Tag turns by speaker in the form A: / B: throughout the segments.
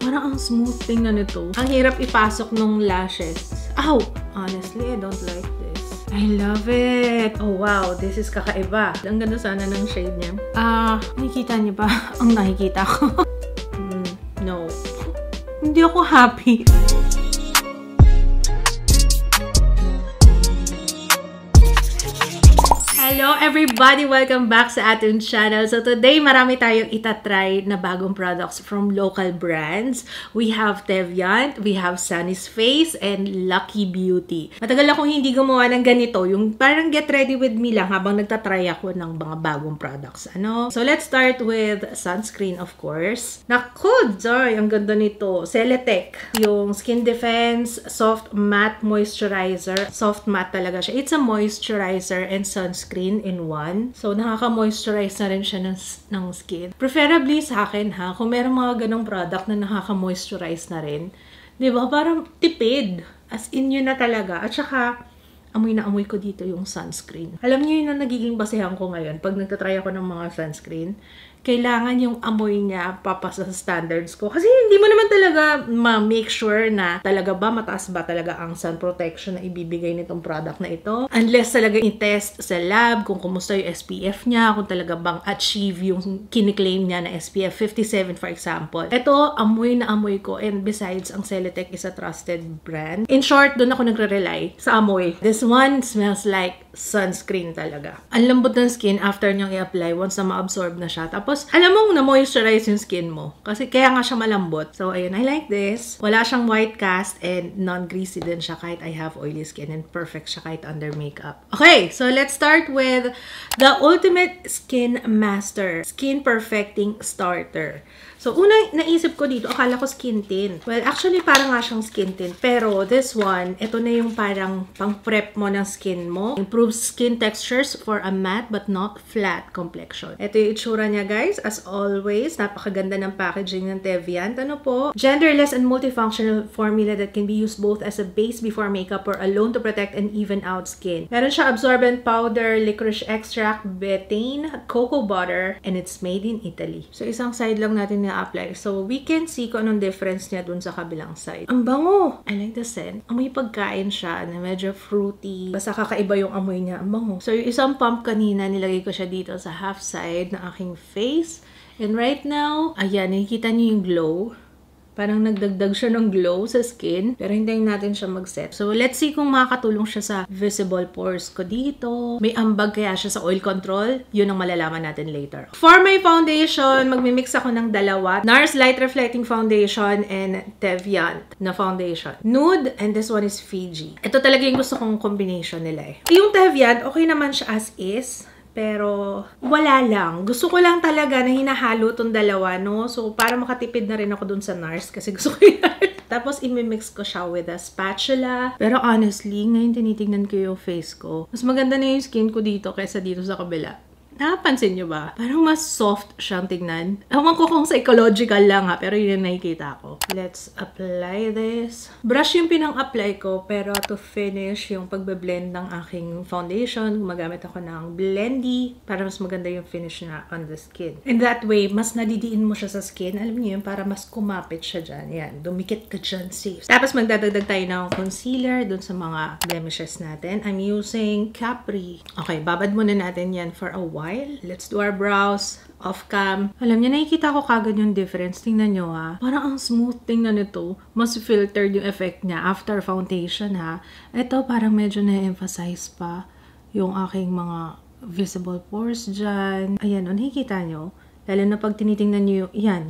A: Parang ang smooth tingnan nito. Ang hirap ipasok nung lashes. Ow! Honestly, I don't like this. I love it! Oh wow, this is kakaiba. Ang ganda sana ng shade niya. Nakikita niyo ba ang nakikita ko? No. Hindi ako happy. Hello everybody! Welcome back sa ating channel. So today, marami tayong itatry na bagong products from local brands. We have Teviant, we have Sunny's Face, and Lucky Beauty. Matagal akong hindi gumawa ng ganito, yung parang get ready with me lang habang nagtatry ako ng mga bagong products. So let's start with sunscreen, of course. Naku, Joy! Ang ganda nito. Celetec. Yung Skin Defense Soft Matte Moisturizer. Soft matte talaga siya. It's a moisturizer and sunscreen in one. So, nakaka-moisturize na rin siya ng skin. Preferably sa akin kung meron mga ganong product na nakaka-moisturize na rin. Diba? Parang tipid. As in yun na talaga. At saka, amoy na amoy ko dito yung sunscreen. Alam niyo yun na nagiging basehan ko ngayon pag nagtatry ako ng mga sunscreen. Kailangan yung amoy niya papasa sa standards ko. Kasi hindi mo naman talaga ma-make sure na talaga ba, mataas ba talaga ang sun protection na ibibigay nitong product na ito. Unless talaga i-test sa lab kung kumusta yung SPF niya, kung talaga bang achieve yung kiniklaim niya na SPF 57 for example. Ito, amoy na amoy ko. And besides, ang Celetec is a trusted brand. In short, doon ako nagre-rely sa amoy. This one smells like sunscreen talaga. Ang lambot ng skin after niyang i-apply once na ma-absorb na siya. Tapos, alam mong na-moisturize yung skin mo. Kasi kaya nga siya malambot. So, ayun, I like this. Wala siyang white cast and non-greasy din siya kahit I have oily skin and perfect siya kahit under makeup. Okay, so let's start with the Ultimate Skin Master Skin Perfecting Starter. So, unang naisip ko dito, akala ko skin tint. Well, actually, parang nga siyang skin tint. Pero, this one, ito na yung parang pang-prep mo ng skin mo. Improves skin textures for a matte but not flat complexion. Ito yung itsura niya, guys. As always, napakaganda ng packaging ng Teviant. Ano po? Genderless and multifunctional formula that can be used both as a base before makeup or alone to protect and even out skin. Meron siya absorbent powder, licorice extract, betaine, cocoa butter, and it's made in Italy. So, isang side lang natin apply. So, we can see kung anong difference niya dun sa kabilang side. Ang bango! I like the scent. Amoy pagkain siya na medyo fruity. Basta kakaiba yung amoy niya. Ang bango. So, yung isang pump kanina, nilagay ko siya dito sa half side ng aking face. And right now, ayan, nakikita niyo yung glow. Parang nagdagdag siya ng glow sa skin. Pero hintayin natin siya mag-set. So, let's see kung makakatulong siya sa visible pores ko dito. May ambag kaya siya sa oil control. Yun ang malalaman natin later. For my foundation, magmimix ako ng dalawa. NARS Light Reflecting Foundation and Teviant na foundation. Nude, and this one is Fiji. Ito talaga yung gusto kong combination nila eh. Yung Teviant, okay naman siya as is. Pero, wala lang. Gusto ko lang talaga na hinahalo tong dalawa, no? So, para makatipid na rin ako dun sa NARS kasi gusto ko yun. Tapos, imimix ko siya with a spatula. Pero honestly, ngayon tinitingnan ko yung face ko. Mas maganda na yung skin ko dito kaysa dito sa kabila. Napansin nyo ba? Parang mas soft siyang tignan. Ewan ko kung psychological lang pero yun yung nakikita ko. Let's apply this. Brush yung pinang-apply ko, pero to finish yung pagbe-blend ng aking foundation, gumagamit ako ng Blendy para mas maganda yung finish na on the skin. And that way, mas nadidiin mo siya sa skin. Alam niyo yun, para mas kumapit siya dyan. Yan, dumikit ka dyan safe. Tapos magdadagdag tayo ng concealer dun sa mga blemishes natin. I'm using Capri. Okay, babad muna natin yan for a while. Let's do our brows off cam. Alam niyo, nakikita ko kagad yung difference. Tingnan nyo parang ang smooth tingnan nito. Mas filtered yung effect niya after foundation Ito parang medyo na-emphasize pa yung aking mga visible pores dyan. Ayan, nakikita nyo. Lalo na pag tinitingnan nyo yan.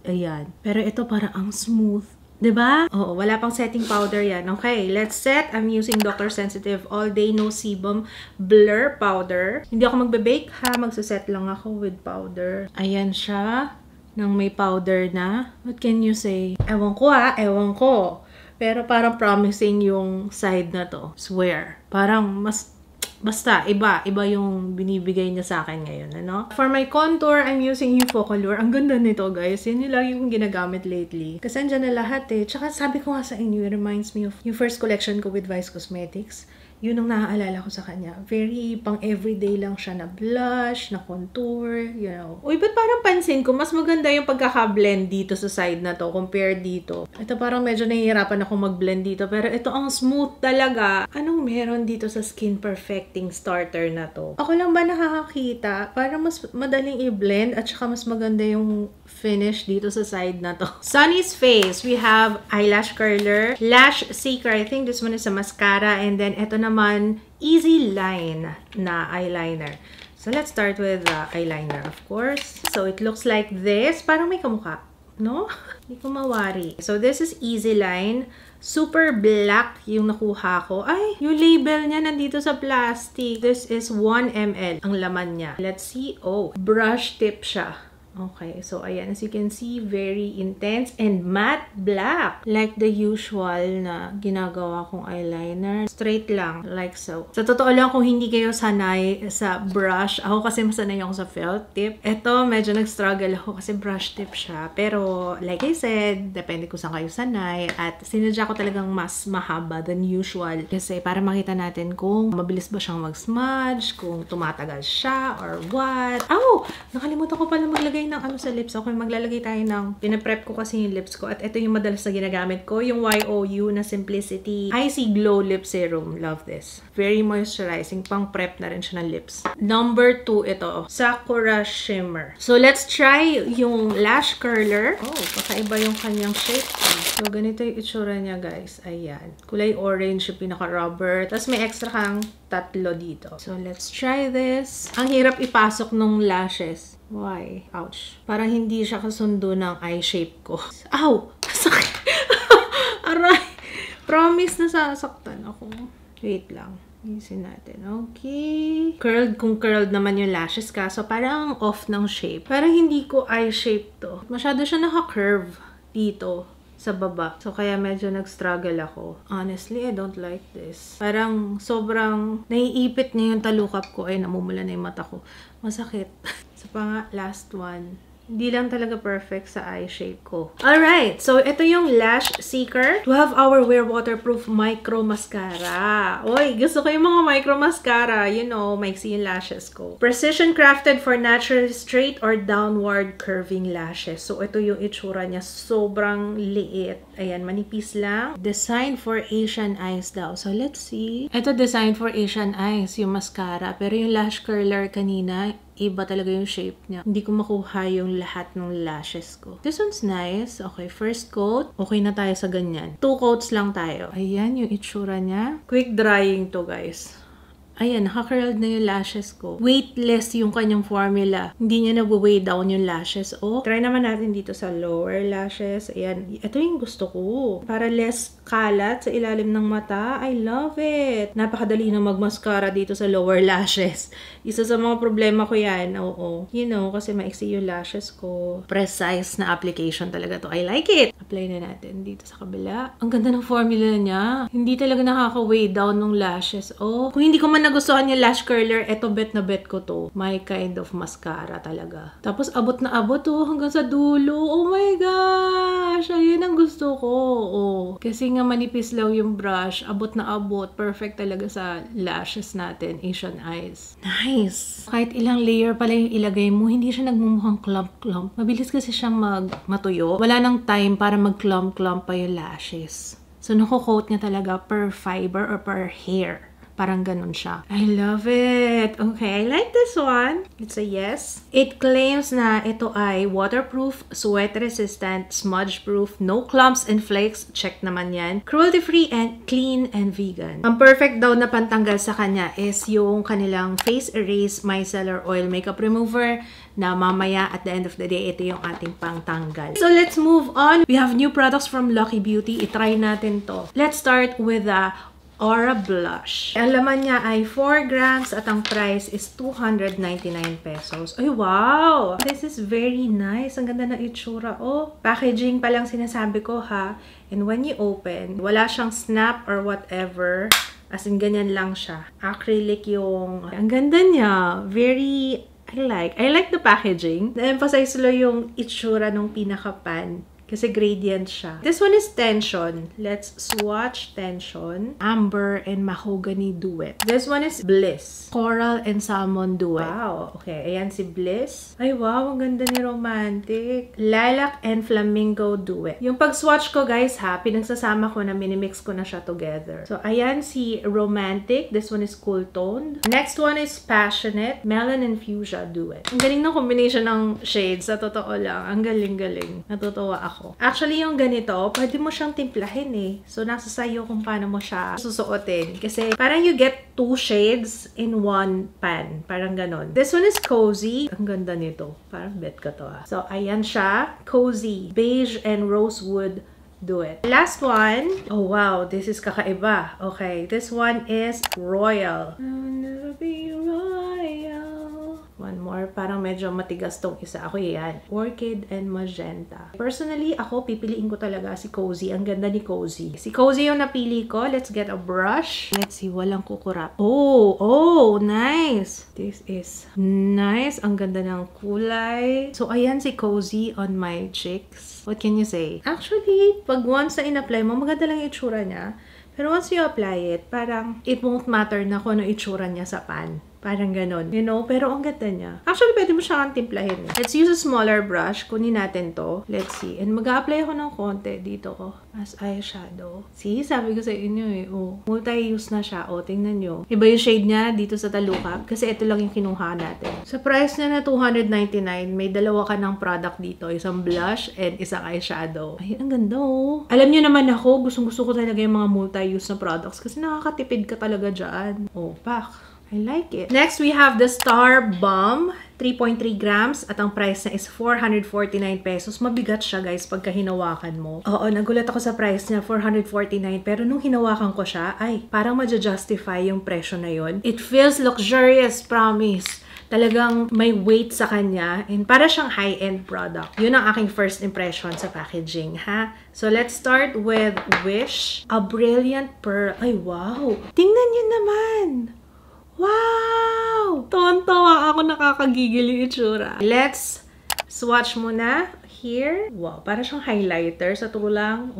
A: Ayan. Pero ito parang ang smooth. Diba? Oo, wala pang setting powder yan. Okay, let's set. I'm using Dr. Sensitive All Day No Sebum Blur Powder. Hindi ako magbe-bake magsaset lang ako with powder. Ayan siya. Nang may powder na. What can you say? Ewan ko ewan ko. Pero parang promising yung side na to. Swear. Parang mas basta, iba yung binibigay niya sa akin ngayon, ano? For my contour, I'm using yung Focallure. Ang ganda nito, guys. Yan yung lagi kong ginagamit lately. Kasi andyan na lahat Tsaka sabi ko nga sa inyo, it reminds me of yung first collection ko with Vice Cosmetics. Yun ang naaalala ko sa kanya. Very pang everyday lang siya na blush, na contour, you know. Uy, ba't parang pansin ko, mas maganda yung pagkaka-blend dito sa side na to compared dito. Ito parang medyo nahihirapan ako mag-blend dito. Pero ito ang smooth talaga. Anong meron dito sa Skin Perfecting Starter na to? Ako lang ba nakakakita? Parang mas madaling i-blend at saka mas maganda yung finish dito sa side na to. Sunny's Face, we have eyelash curler, lash seeker. I think this one is a mascara, and then ito naman easy line na eyeliner. So let's start with the eyeliner, of course. So it looks like this. Parang may kamukha, no? Hindi ko mawari. So this is easy line. Super black yung nakuha ko. Ay, yung label niya nandito sa plastic. This is 1 ml ang laman niya. Let's see. Oh, brush tip siya. Okay, so ayan, as you can see, very intense and matte black. Like the usual na ginagawa kong eyeliner. Straight lang, like so. Sa totoo lang, kung hindi kayo sanay sa brush, ako kasi masanay ako sa felt tip. Ito, medyo nag-struggle ako kasi brush tip siya. Pero, like I said, depende kung saan kayo sanay. At sinadya ko talagang mas mahaba than usual. Kasi para makita natin kung mabilis ba siyang mag-smudge, kung tumatagal siya, or what. Oh! Nakalimutan ko pala maglagay ng ano sa lips. Okay, maglalagay tayo ng pinaprep ko kasi yung lips ko. At ito yung madalas na ginagamit ko. Yung YOU na Simplicity Icy Glow Lip Serum. Love this. Very moisturizing. Pang prep na rin siya ng lips. Number 2 ito. Sakura Shimmer. So, let's try yung lash curler. Oh, kakaiba yung kanyang shape. So, ganito yung itsura niya, guys. Ayan. Kulay orange yung pinaka-rubber. Tapos may extra kang tatlo dito. So, let's try this. Ang hirap ipasok nung lashes. Why? Ouch. Parang hindi siya kasundo ng eye shape ko. Ow! Sakit! Aray! Promise na sasaktan ako. Wait lang. Isin natin. Okay. Curled, kung curled naman yung lashes ka. So, parang off ng shape. Parang hindi ko eye shape to. Masyado siya naka-curve dito sa baba. So, kaya medyo nag-struggle ako. Honestly, I don't like this. Parang sobrang naiipit niya yung talukap ko. Ay, namumula na yung mata ko. Masakit. So, last one. Hindi lang talaga perfect sa eye shape ko. Alright, so ito yung Lash Seeker 12-hour wear waterproof micro mascara. Oy, gusto ko yung mga micro mascara. You know, maiksi yung lashes ko. Precision crafted for naturally straight or downward curving lashes. So ito yung itsura niya. Sobrang liit. Ayan, manipis lang. Designed for Asian eyes daw. So let's see. Ito designed for Asian eyes, yung mascara. Pero yung lash curler kanina, iba talaga yung shape niya. Hindi ko makuha yung lahat ng lashes ko. This one's nice. Okay, first coat. Okay na tayo sa ganyan. 2 coats lang tayo. Ayan yung itsura niya. Quick drying to, guys. Ayan, naka-curled na yung lashes ko. Weightless yung kanyang formula. Hindi niya nag-weigh down yung lashes. Oh, try naman natin dito sa lower lashes. Ayan, ito yung gusto ko. Para less kalat sa ilalim ng mata. I love it. Napakadali na mag-mascara dito sa lower lashes. Isa sa mga problema ko yan. Oo. You know, kasi maiksi yung lashes ko. Precise na application talaga to. I like it. Apply na natin dito sa kabila. Ang ganda ng formula niya. Hindi talaga nakaka-weigh down ng lashes. Oh, kung hindi ko man nagustuhan yung lash curler, eto bet na bet ko to. My kind of mascara talaga. Tapos abot na abot to hanggang sa dulo. Oh my gosh! Ayun ang gusto ko. Oh. Kasi nga manipis lang yung brush. Abot na abot. Perfect talaga sa lashes natin. Asian eyes. Nice! Kahit ilang layer pala yung ilagay mo, hindi siya nagmumukhang clump-clump. Mabilis kasi siyang matuyo. Wala nang time para mag-clump-clump pa yung lashes. So, naku-coat niya talaga per fiber or per hair. Parang ganun siya. I love it. Okay, I like this one. It's a yes. It claims na ito ay waterproof, sweat-resistant, smudge-proof, no clumps and flakes. Check naman yan. Cruelty-free and clean and vegan. Ang perfect daw na pantanggal sa kanya is yung kanilang Face Erase Micellar Oil Makeup Remover na mamaya at the end of the day, ito yung ating pangtanggal. So let's move on. We have new products from Lucky Beauty. I-try natin to. Let's start with the Aura Blush. Ang laman niya ay 4 grams at ang price is 299 pesos. Ay, wow! This is very nice. Ang ganda ng itsura. Oh, packaging pa lang sinasabi ko, ha? And when you open, wala siyang snap or whatever. As in, ganyan lang siya. Acrylic yung... Ang ganda niya. Very... I like the packaging. Na-emphasize lo yung itsura ng pinaka-pan Kasi gradient siya. This one is Tension. Let's swatch Tension. Amber and Mahogany Duet. This one is Bliss. Coral and Salmon Duet. Wow. Okay. Ayan si Bliss. Ay, wow. Ang ganda ni Romantic. Lilac and Flamingo Duet. Yung pag-swatch ko, guys, ha, pinagsasama ko na minimix ko na siya together. So, ayan si Romantic. This one is Cool Toned. Next one is Passionate. Melon and Fuchsia Duet. Ang galing ng combination ng shades. Sa totoo lang. Ang galing-galing. Natutuwa ako. Actually, yung ganito, pwede mo siyang timplahin eh. So, nasa sayo kung paano mo siya susuotin. Kasi, parang you get 2 shades in one pan. Parang ganon. This one is Cozy. Ang ganda nito. Parang bet ko to ah. So, ayan siya. Cozy. Beige and Rosewood Duet. Last one. Oh, wow. This is kakaiba. Okay. This one is Royal. I'll never be royal. One more. Parang medyo matigas tong isa. Ako yan. Orchid and Magenta. Personally, ako, pipiliin ko talaga si Cozy. Ang ganda ni Cozy. Si Cozy yung napili ko. Let's get a brush. Let's see. Walang kukurap. Oh, nice. This is nice. Ang ganda ng kulay. So, ayan si Cozy on my cheeks. What can you say? Actually, pag once na in-apply mo, maganda lang yung itsura niya. Pero once you apply it, parang it won't matter na kung ano itsura niya sa pan. Parang ganon. You know? Pero ang ganda niya. Actually, pwede mo siyang timplahin. Let's use a smaller brush. Kunin natin to. Let's see. And mag-a-apply ako ng konti dito ko. As eyeshadow. See? Sabi ko sa inyo eh. Oh, multi-use na siya. Oh, tingnan nyo. Iba yung shade niya dito sa Talukap. Kasi ito lang yung kinuha natin. Sa price niya na $299, may dalawa ka ng product dito. Isang blush and isang eyeshadow. Ay, ang ganda oh. Alam nyo naman ako, gustong-gusto ko talaga yung mga multi-use na products. Kasi nakakatipid ka talaga dyan. Oh, pak. I like it. Next, we have the Star Bomb. 3.3 grams at ang price na is 449 pesos. Mabigat siya, guys, pagka hinawakan mo. Oo, nagulat ako sa price niya, 449. Pero nung hinawakan ko siya, ay, parang ma-justify yung presyo na yon. It feels luxurious, promise. Talagang may weight sa kanya and para siyang high-end product. Yun ang aking first impression sa packaging, ha? So, let's start with Wish. A Brilliant Pearl. Ay, wow! Tingnan niyo naman! Wow! Tontawa ako, nakakagigil yung itsura. Let's swatch muna here. Wow, para siyang highlighter sa tulang.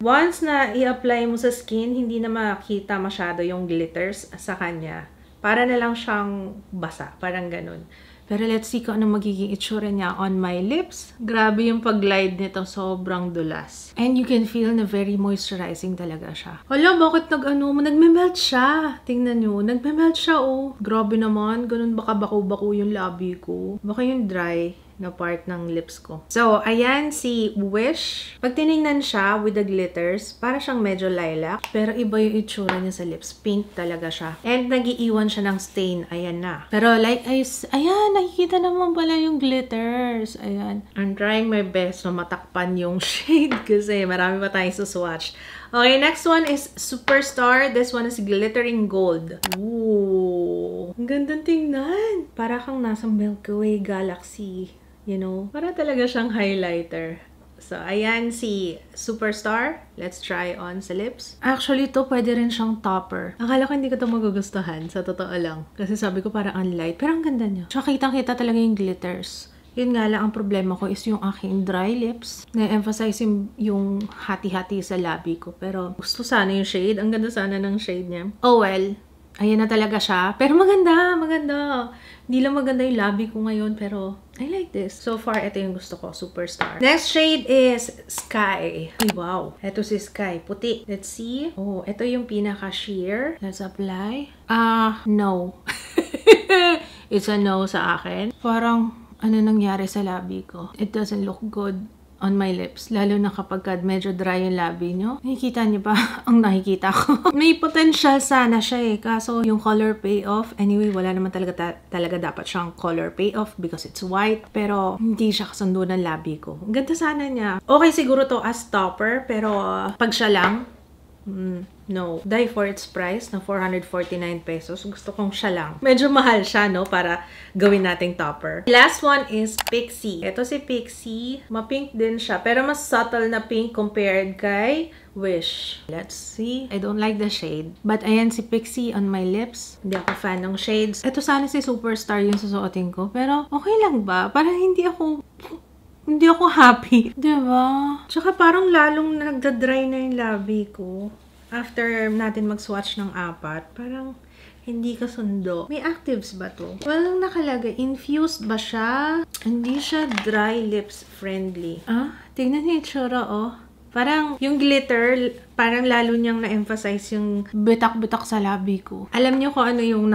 A: Once na i-apply mo sa skin, hindi na makita masyado yung glitters sa kanya. Para na lang siyang basa. Parang ganun. Pero let's see kung ano magiging itsura niya on my lips. Grabe yung pag-glide nito. Sobrang dulas. And you can feel na very moisturizing talaga siya. Hala, bakit nagme-melt siya? Tingnan nyo. Nagme-melt siya, oh. Grabe naman. Ganun baka bako-bako yung labi ko. Baka yung dry na part ng lips ko. So, ayan si Wish. Pag tinignan siya with the glitters, para siyang medyo lilac. Pero iba yung itsura niya sa lips. Pink talaga siya. And nag-iiwan siya ng stain. Ayan na. Pero like, ayan, nakikita naman pala yung glitters. Ayan. I'm trying my best na matakpan yung shade kasi marami pa tayong swatch. Okay, next one is Superstar. This one is Glittering Gold. Ooh. Ang gandang tingnan. Para kang nasa Milky Way Galaxy. You know? Para talaga siyang highlighter. So, ayan si Superstar. Let's try on sa lips. Actually, to pwede rin siyang topper. Akala ko hindi ko ito magugustuhan. Sa totoo lang. Kasi sabi ko parang ang light. Pero ang ganda niya. Tsaka kitang-kita talaga yung glitters. Yun nga lang, ang problema ko is yung aking dry lips. Na-emphasize yung hati-hati sa labi ko. Pero gusto sana yung shade. Ang ganda sana ng shade niya. Oh well. Ayan na talaga siya. Pero maganda, maganda. Hindi lang maganda yung labi ko ngayon, pero I like this. So far, ito yung gusto ko, Superstar. Next shade is Sky. Ay, wow. Ito si Sky, puti. Let's see. Oh, ito yung pinaka-sheer. Let's apply. No. It's a no sa akin. Parang, ano nangyari sa labi ko? It doesn't look good on my lips. Lalo na kapag medyo dry yung labi nyo. Nakikita niyo ba ang nakikita ko? May potential sana siya eh. Kaso yung color payoff, anyway, wala naman talaga dapat siyang color payoff because it's white. Pero hindi siya kasundo ng labi ko. Ang ganda sana niya. Okay siguro to as topper, pero pag siya lang, no. Die for its price na 449 pesos. Gusto kong siya lang. Medyo mahal siya, no? Para gawin nating topper. Last one is Pixie. Ito si Pixie. Ma-pink din siya. Pero mas subtle na pink compared kay Wish. Let's see. I don't like the shade. But ayan si Pixie on my lips. Hindi ako fan ng shades. Ito sana si Superstar yung susuotin ko. Pero okay lang ba? Parang hindi ako Hindi ako happy. Diba? Tsaka parang lalong nagda-dry na yung labi ko. After natin mag-swatch ng 4, parang hindi kasundo. May actives ba to? Walang nakalagay. Infused ba siya? Hindi siya dry lips friendly. Tingnan niyo yung itsura, oh. Parang yung glitter, parang lalo niyang na-emphasize yung bitak-bitak sa labi ko. Alam niyo kung ano yung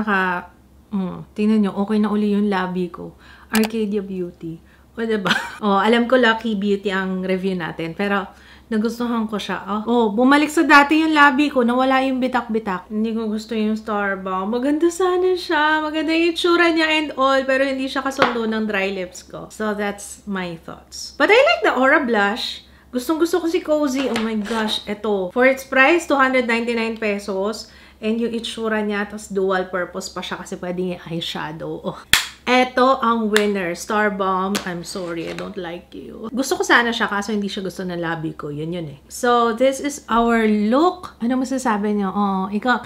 A: tingnan niyo, okay na uli yung labi ko. Arcadia Beauty. O, diba? Alam ko Lucky Beauty ang review natin. Pero, nagustuhan ko siya. Bumalik sa dati yung labi ko. Nawala yung bitak-bitak. Hindi ko gusto yung Star Balm. Maganda sana siya. Maganda yung itsura niya and all. Pero hindi siya kasundo ng dry lips ko. So, that's my thoughts. But I like the Aura Blush. Gustong-gusto ko si Cozy. Oh my gosh. Ito. For its price, 299 pesos. And yung itsura niya, tapos dual purpose pa siya kasi pwedeng yung eyeshadow. Eto ang winner, Star Balm. I'm sorry, I don't like you. Gusto ko sana siya, kaso hindi siya gusto ng labi ko. Yun eh. So, this is our look. Ano masasabi niyo? Ikaw.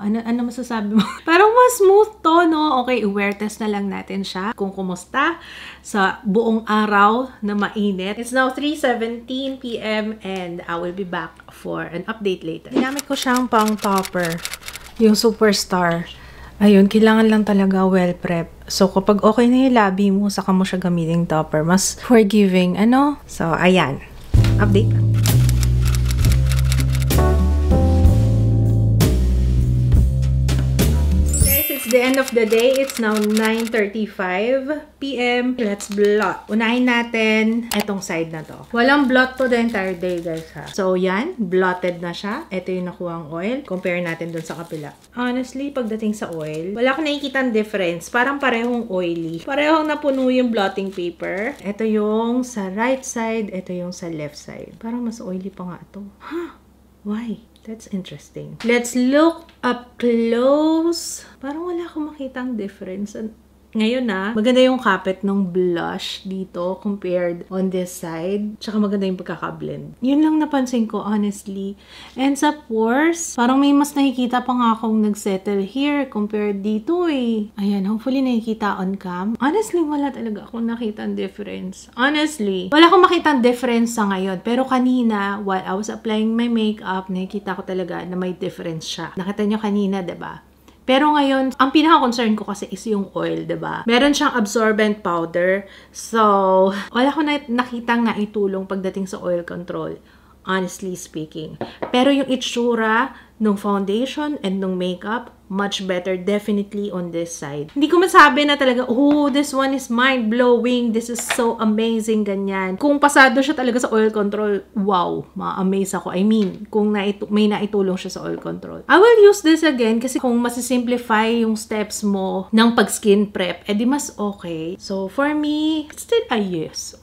A: Ano masasabi mo? Parang mas smooth to, no? Okay, i-wear test na lang natin siya. Kung kumusta sa buong araw na mainit. It's now 3:17 p.m. and I will be back for an update later. Ginamit ko siyang pang topper. Yung Superstar. Ayun, kailangan lang talaga well prep. So, kapag okay na yung labi mo, saka mo siya gamitin topper. Mas forgiving, ano? So, ayan. Update lang. It's the end of the day. It's now 9:35 p.m. Let's blot. Unahin natin itong side na to. Walang blot to the entire day, guys, ha. So, yan. Blotted na siya. Ito yung nakuhang oil. Compare natin dun sa kapila. Honestly, pagdating sa oil, wala akong nakikitang difference. Parang parehong oily. Parehong napuno yung blotting paper. Ito yung sa right side. Ito yung sa left side. Parang mas oily pa nga ito. Huh? Why? That's interesting. Let's look up close. Parang wala akong makitang difference. Ngayon maganda yung kapit ng blush dito compared on this side. Tsaka maganda yung pagkakablend. Yun lang napansin ko, honestly. And sa pores, parang may mas nakikita pa nga akong nagsettle here compared dito eh. Ayan, hopefully nakikita on cam. Honestly, wala talaga akong nakitang difference. Honestly, wala akong makitang difference sa ngayon. Pero kanina, while I was applying my makeup, nakikita ko talaga na may difference siya. Nakita nyo kanina, diba? Pero ngayon, ang pinaka-concern ko kasi is yung oil, diba? Meron siyang absorbent powder. So, wala ko nakitang naitulong pagdating sa oil control, honestly speaking. Pero yung itsura nung foundation and nung makeup, much better definitely on this side. Hindi ko masabi na talaga, oh, this one is mind-blowing, this is so amazing, ganyan. Kung pasado siya talaga sa oil control, wow, ma-amaze ako. I mean, kung may naitulong siya sa oil control. I will use this again kasi kung masisimplify yung steps mo ng pag-skin prep, edi mas okay. So, for me, it's still a yes.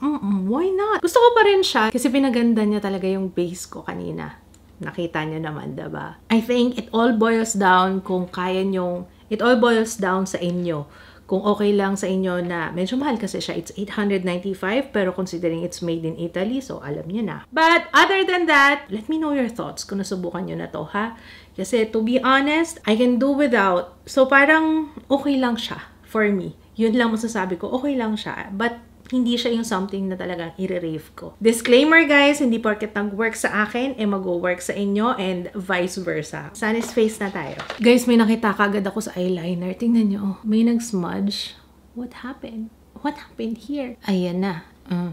A: Why not? Gusto ko pa rin siya kasi pinaganda niya talaga yung base ko kanina. Nakita niyo naman, diba? I think it all boils down kung kaya nyong, it all boils down sa inyo. Kung okay lang sa inyo na, medyo mahal kasi siya, it's 895, pero considering it's made in Italy, so alam niyo na. But other than that, let me know your thoughts kung nasubukan niyo na to, ha? Kasi to be honest, I can do without. So parang okay lang siya for me. Yun lang masasabi ko, okay lang siya. But hindi siya yung something na talagang i-rave ko. Disclaimer guys, hindi porket nag-work sa akin, mag-work sa inyo and vice versa. Sunny's face na tayo. Guys, may nakita kagad ako sa eyeliner. Tingnan nyo, may nag-smudge. What happened? What happened here? Ayan na.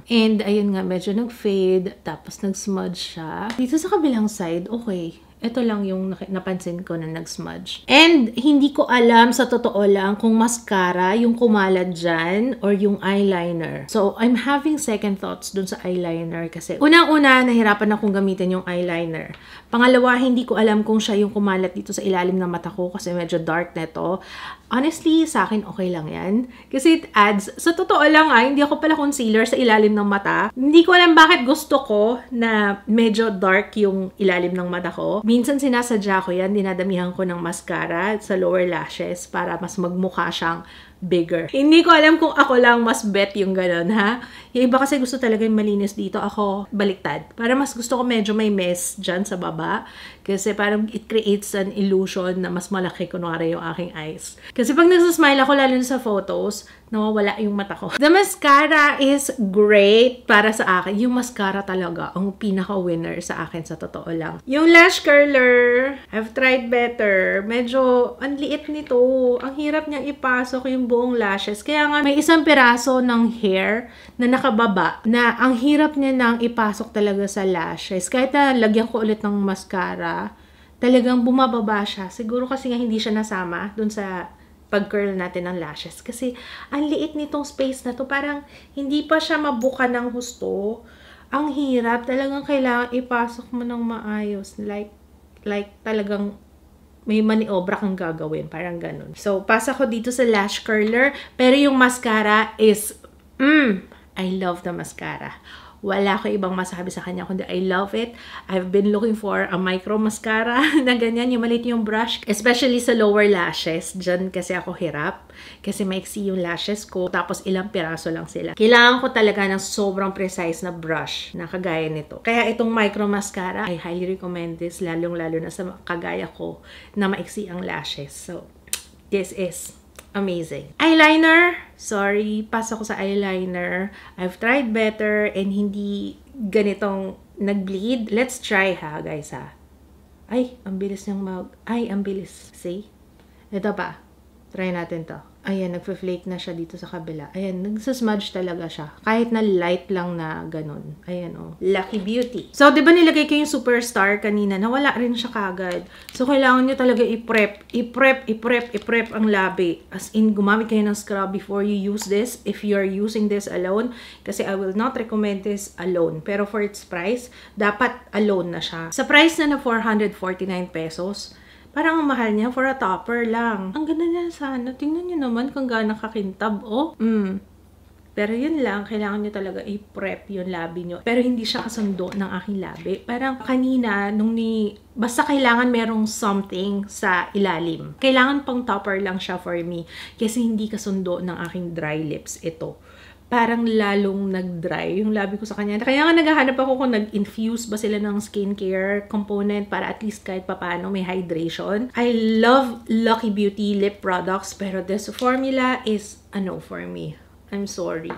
A: And ayun nga, medyo nag-fade, tapos nag-smudge siya. Dito sa kabilang side, okay. Ito lang yung napansin ko na nag-smudge. And hindi ko alam sa totoo lang kung mascara yung kumalat dyan or yung eyeliner. So, I'm having second thoughts dun sa eyeliner kasi unang-una, nahirapan akong gamitin yung eyeliner. Pangalawa, hindi ko alam kung siya yung kumalat dito sa ilalim ng mata ko kasi medyo dark na ito. Honestly, sa akin okay lang yan. Kasi it adds, sa totoo lang hindi ako pala concealer sa ilalim ng mata. Hindi ko alam bakit gusto ko na medyo dark yung ilalim ng mata ko. Minsan sinasadya ko yan, dinadamihan ko ng mascara sa lower lashes para mas magmukha siyang bigger. Hindi ko alam kung ako lang mas bet yung ganun, ha? Yung iba kasi gusto talaga yung malinis dito. Ako, baliktad. Para mas gusto ko medyo may mess dyan sa baba. Kasi parang it creates an illusion na mas malaki kunwari yung aking eyes. Kasi pag nagsasmile ako, lalo sa photos, nawawala yung mata ko. The mascara is great para sa akin. Yung mascara talaga, ang pinaka-winner sa akin sa totoo lang. Yung lash curler, I've tried better. Medyo, ang liit nito. Ang hirap niyang ipasok yung buong lashes. Kaya nga, may isang piraso ng hair na nakababa na ang hirap niya nang ipasok talaga sa lashes. Kahit na lagyan ko ulit ng mascara, talagang bumababa siya. Siguro kasi nga hindi siya nasama dun sa pag-curl natin ng lashes. Kasi, ang liit nitong space na to. Parang, hindi pa siya mabuka ng husto. Ang hirap. Talagang kailangan ipasok mo ng maayos. Like talagang may maniobra kang gagawin. Parang ganun. So, pasa ko dito sa lash curler. Pero yung mascara is, I love the mascara. Wala ko ibang masabi sa kanya kundi I love it. I've been looking for a micro mascara na ganyan, yung maliit yung brush. Especially sa lower lashes. Diyan kasi ako hirap. Kasi maiksi yung lashes ko. Tapos ilang piraso lang sila. Kailangan ko talaga ng sobrang precise na brush na kagaya nito. Kaya itong micro mascara, I highly recommend this. Lalong-lalo na sa kagaya ko na maiksi ang lashes. So, this is amazing. Eyeliner. Sorry, pass ako sa eyeliner. I've tried better and hindi ganitong nag-bleed. Let's try ha, guys ha. Ay, ang bilis niyang Ay, ang bilis. See? Ito pa. Try natin to. Ayan, nagpa-flake na siya dito sa kabila. Ayan, nagsasmudge talaga siya. Kahit na light lang na ganun. Ayan, oh. Lucky Beauty. So, di ba nilagay ko yung Superstar kanina? Nawala rin siya kagad. So, kailangan nyo talaga i-prep ang labi. As in, gumamit kayo ng scrub before you use this. If you're using this alone. Kasi I will not recommend this alone. Pero for its price, dapat alone na siya. Sa price na 449 pesos, parang ang mahal niya for a topper lang. Ang ganda niya sana. Tingnan niyo naman kung gaano kakintab, oh. Pero yun lang, kailangan niyo talaga i-prep yung labi niyo. Pero hindi siya kasundo ng aking labi. Parang kanina, basta kailangan merong something sa ilalim. Kailangan pang topper lang siya for me. Kasi hindi kasundo ng aking dry lips ito. Parang lalong nag-dry yung labi ko sa kanya. Kaya nga naghahanap ako kung nag-infuse ba sila ng skincare component para at least kahit papano may hydration. I love Lucky Beauty lip products pero this formula is a no for me. I'm sorry.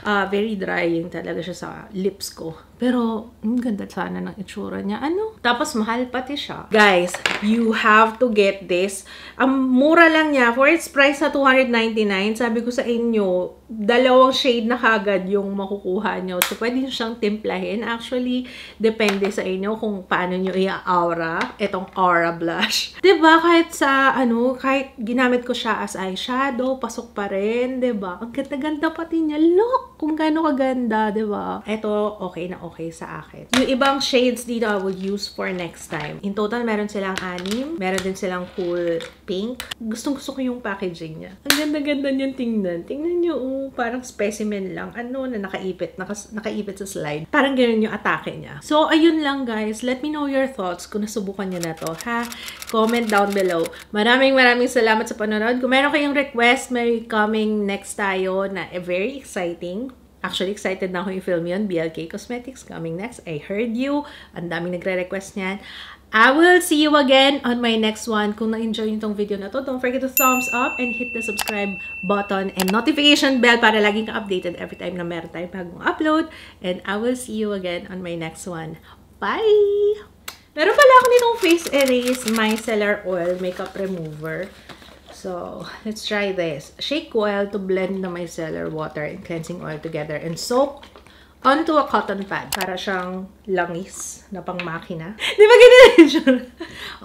A: Very drying talaga siya sa lips ko. Pero, ang ganda sana ng itsura niya. Ano? Tapos, mahal pati siya. Guys, you have to get this. Ang mura lang niya. For its price na 299, sabi ko sa inyo, 2 shade na kagad yung makukuha nyo. So, pwede nyo siyang timplahin. Actually, depende sa inyo kung paano nyo i-aura. Itong aura blush. Diba? Kahit sa, kahit ginamit ko siya as eyeshadow, pasok pa rin. Diba? Ang ganda-ganda pati niya. Look! Kung gaano kaganda, diba? Ito, okay na okay sa akin. Yung ibang shades dito, I will use for next time. In total, meron silang 6. Meron din silang cool pink. Gustong-gusto ko yung packaging niya. Ang ganda-ganda niyang tingnan. Tingnan niyo, parang specimen lang. Na nakaipit. Nakaipit sa slide. Parang ganun yung atake niya. So, ayun lang guys. Let me know your thoughts kung nasubukan niyo na to, ha? Comment down below. Maraming salamat sa panonood. Kung meron kayong request, may coming next tayo na very exciting. Actually, excited na ako yung film yun. BLK Cosmetics coming next. I heard you. Ang daming nagre-request niyan. I will see you again on my next one. Kung na-enjoy nyo itong video na to, don't forget to thumbs up and hit the subscribe button and notification bell para laging ka-updated every time na meron tayong bagong upload. And I will see you again on my next one. Bye! Meron pala ako nitong Face Erase Micellar Oil Makeup Remover. So, let's try this. Shake well to blend the micellar water and cleansing oil together and soak onto a cotton pad. Para siyang langis na pang makina. Di ba ganyan siya?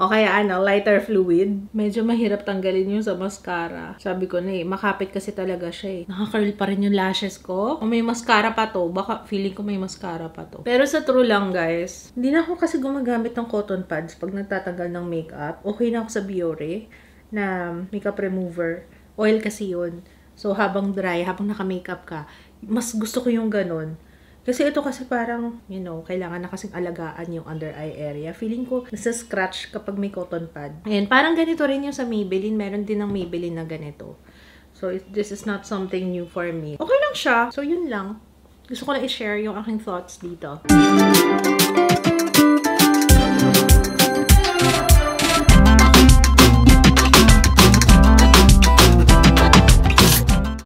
A: O kaya lighter fluid. Medyo mahirap tanggalin yung sa mascara. Sabi ko na makapit kasi talaga siya eh. Naka-curl pa rin yung lashes ko. O may mascara pa to. Baka feeling ko may mascara pa to. Pero sa true lang guys, hindi na ako kasi gumagamit ng cotton pads pag nagtatanggal ng makeup. Okay na ako sa Biore na makeup remover. Oil kasi yun. So, habang dry, habang naka-makeup ka, mas gusto ko yung ganun. Kasi ito kasi parang, kailangan na kasing alagaan yung under eye area. Feeling ko, nasa-scratch kapag may cotton pad. Ayan, parang ganito rin yung sa Maybelline. Meron din ng Maybelline na ganito. So, this is not something new for me. Okay lang siya. So, yun lang. Gusto ko lang i-share yung aking thoughts dito.